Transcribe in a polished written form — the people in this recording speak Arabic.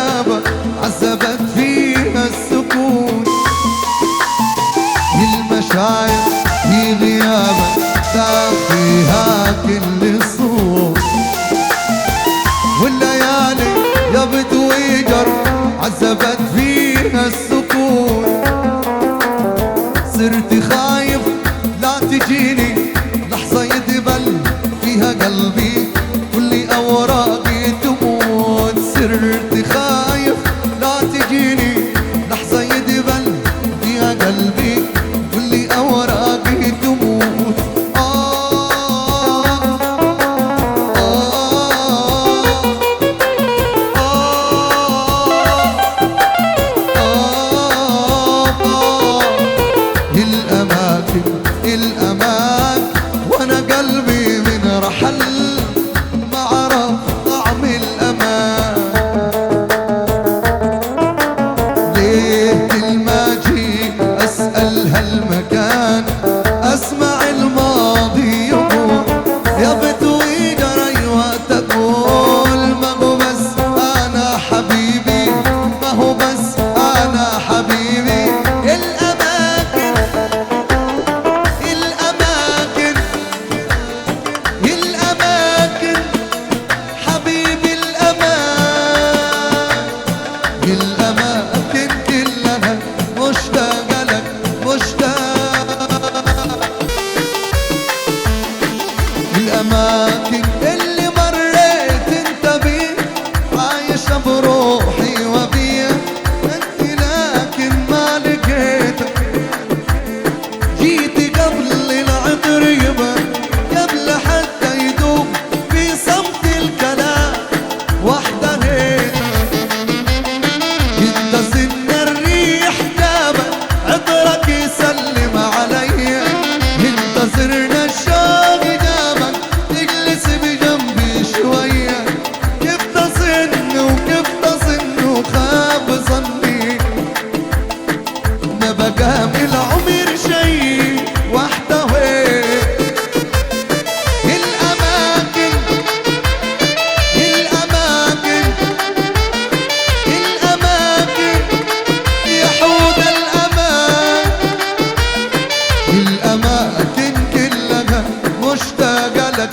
غيابك عذبت فيها السكون. المشاعر في غيابك تاه فيها كل الصوت. والليالي يا بتويجر عذبت فيها السكون. صرت خايف لا تجيني لحظة يدبل فيها قلبي كل أوراقي تموت. صرت خايف لا تجيني لحظة يدبل فيها قلبي كل أوراقي تموت. الأمان وانا قلبي من رحل ما عرف طعم الأمان. ليه كل ما جي أسأل هالمكان أسمع الماضي يقول يا بتويجر أيوة تقول ما هو بس أنا حبيبي ما هو بس أنا حبيبي. الأماكن كلها مشتاقة لك الأماكن اللي مريت انت بيه عايشة بروحي وبيها انت لكن ما لقيتك. جيتي قبل العطر يبان قبل حتى يدوب في صمت الكلام واحدة هيك. سن الريح جابك عطرك يسلم علي. انتظرنا الشوق جابك تجلس بجنبي شوية. كيف تصن وكيف تصن وخاب ظني ما بقى من العمر شي واحدة وين. الأماكن الأماكن كلها مشتاقة لك